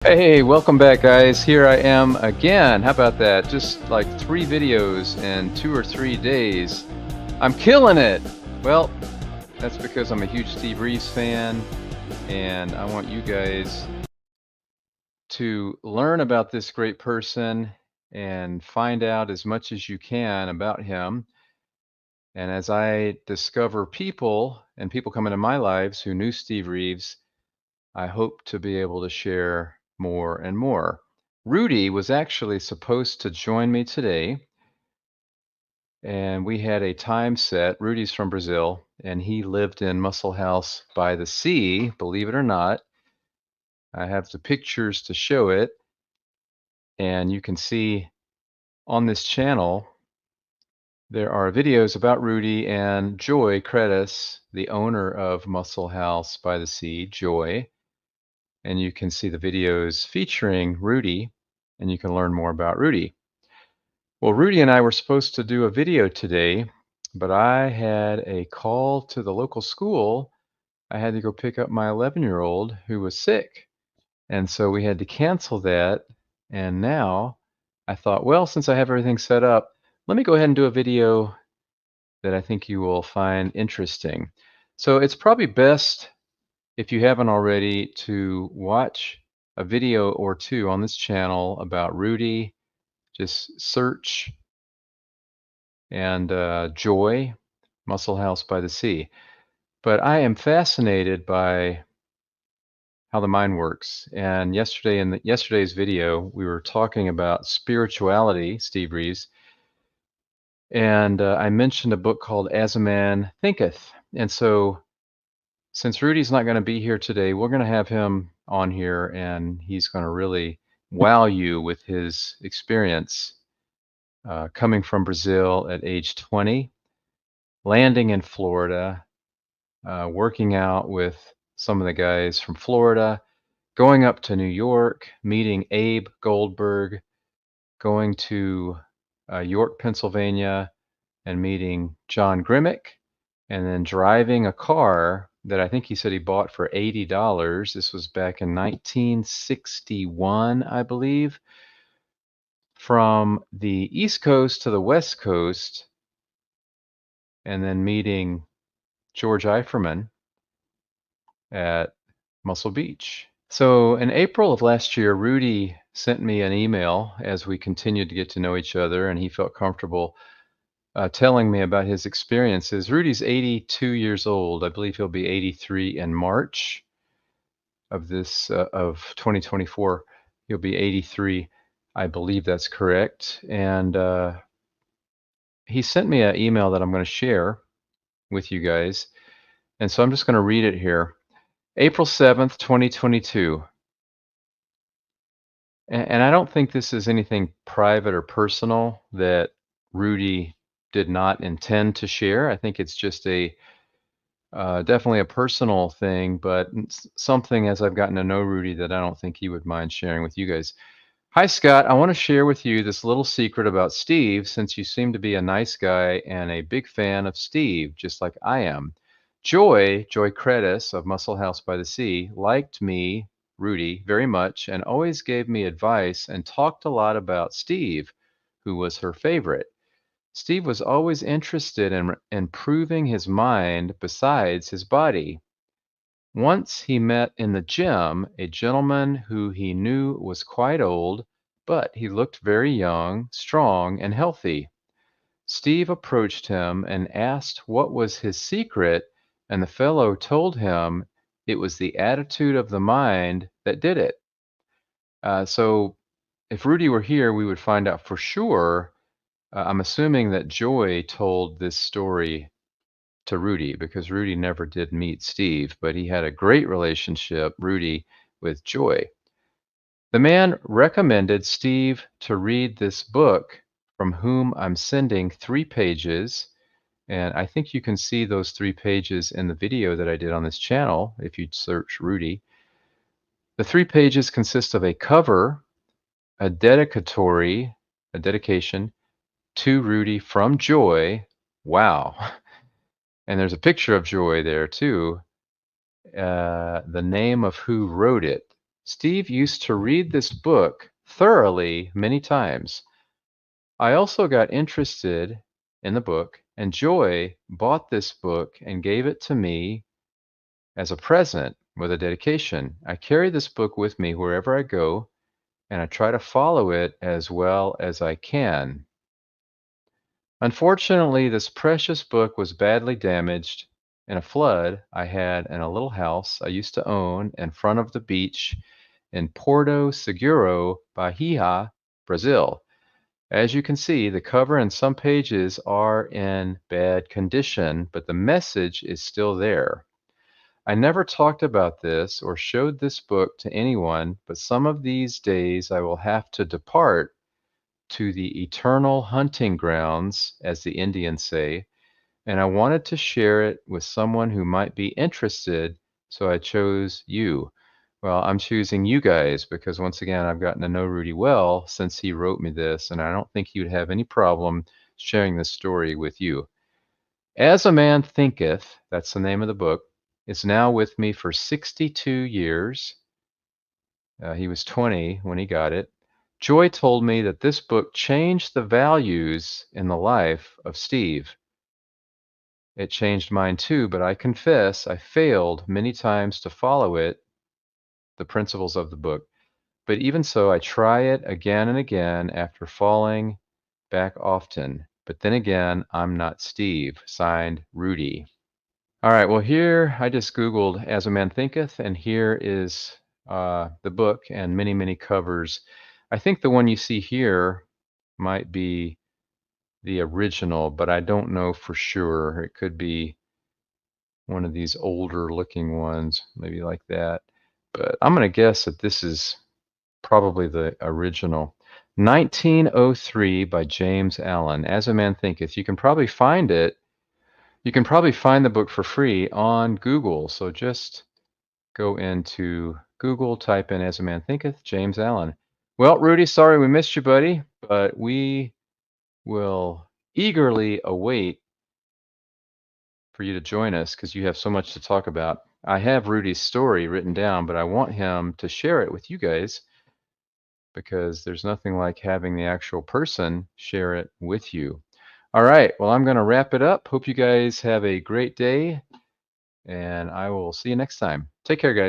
Hey, welcome back, guys. Here I am again. How about that? Just like 3 videos in 2 or 3 days. I'm killing it! Well, that's because I'm a huge Steve Reeves fan, and I want you guys to learn about this great person and find out as much as you can about him. And as I discover people and people come into my lives who knew Steve Reeves, I hope to be able to share more and more. Rudy was actually supposed to join me today, and we had a time set. Rudy's from Brazil, and he lived in Muscle House by the sea, believe it or not. I have the pictures to show it, and you can see on this channel there are videos about Rudy and Joy Crettaz, the owner of Muscle House by the Sea, Joy. And you can see the videos featuring Rudy, and you can learn more about Rudy. Well, Rudy and I were supposed to do a video today, but I had a call to the local school. I had to go pick up my 11-year-old who was sick, and so we had to cancel that. And now I thought, well, since I have everything set up, let me go ahead and do a video that I think you will find interesting. So it's probably best, if you haven't already, to watch a video or two on this channel about Rudy. Just search and Joy, Muscle House by the Sea. But I am fascinated by how the mind works. And yesterday, in yesterday's video, we were talking about spirituality, Steve Reeves, and I mentioned a book called As a Man Thinketh. And so, since Rudy's not going to be here today, we're going to have him on here, and he's going to really wow you with his experience coming from Brazil at age 20, landing in Florida, working out with some of the guys from Florida, going up to New York, meeting Abe Goldberg, going to York, Pennsylvania, and meeting John Grimmick, and then driving a car that I think he said he bought for $80. This was back in 1961, I believe, from the East Coast to the West Coast, and then meeting George Eiferman at Muscle Beach. So in April of last year, Rudy sent me an email as we continued to get to know each other, and he felt comfortable telling me about his experiences. Rudy's 82 years old. I believe he'll be 83 in March of this of 2024. He'll be 83. I believe that's correct. And he sent me an email that I'm going to share with you guys. And so I'm just going to read it here. April 7th, 2022. And I don't think this is anything private or personal that Rudy did not intend to share. I think it's just a definitely a personal thing, but something as I've gotten to know Rudy that I don't think he would mind sharing with you guys. Hi, Scott. I want to share with you this little secret about Steve, since you seem to be a nice guy and a big fan of Steve, just like I am. Joy Crettaz of Muscle House by the Sea, liked me, Rudy, very much and always gave me advice and talked a lot about Steve, who was her favorite. Steve was always interested in improving his mind besides his body. Once he met in the gym a gentleman who he knew was quite old, but he looked very young, strong, and healthy. Steve approached him and asked what was his secret, and the fellow told him it was the attitude of the mind that did it. So if Rudy were here, we would find out for sure. I'm assuming that Joy told this story to Rudy, because Rudy never did meet Steve, but he had a great relationship, Rudy, with Joy. The man recommended Steve to read this book, from whom I'm sending 3 pages. And I think you can see those 3 pages in the video that I did on this channel if you search Rudy. The 3 pages consist of a cover, a dedication to Rudy from Joy. Wow. And there's a picture of Joy there too. The name of who wrote it. Steve used to read this book thoroughly many times. I also got interested in the book, and Joy bought this book and gave it to me as a present with a dedication. I carry this book with me wherever I go, and I try to follow it as well as I can. Unfortunately, this precious book was badly damaged in a flood I had in a little house I used to own in front of the beach in Porto Seguro, Bahia, Brazil. As you can see, the cover and some pages are in bad condition, but the message is still there. I never talked about this or showed this book to anyone, but some of these days I will have to depart to the eternal hunting grounds, as the Indians say, and I wanted to share it with someone who might be interested, so I chose you. Well, I'm choosing you guys because once again, I've gotten to know Rudy well since he wrote me this, and I don't think he would have any problem sharing this story with you. As a Man Thinketh, that's the name of the book, is now with me for 62 years. He was 20 when he got it. Joy told me that this book changed the values in the life of Steve. It changed mine too, but I confess I failed many times to follow it, the principles of the book. But even so, I try it again and again after falling back often. But then again, I'm not Steve. Signed, Rudy. All right, well, here I just Googled As a Man Thinketh, and here is the book and many, many covers. I think the one you see here might be the original, but I don't know for sure. It could be one of these older looking ones, maybe like that. But I'm going to guess that this is probably the original. 1903 by James Allen, As a Man Thinketh. You can probably find it. You can probably find the book for free on Google. So just go into Google, type in As a Man Thinketh, James Allen. Well, Rudy, sorry we missed you, buddy, but we will eagerly await for you to join us because you have so much to talk about. I have Rudy's story written down, but I want him to share it with you guys because there's nothing like having the actual person share it with you. All right, well, I'm going to wrap it up. Hope you guys have a great day, and I will see you next time. Take care, guys.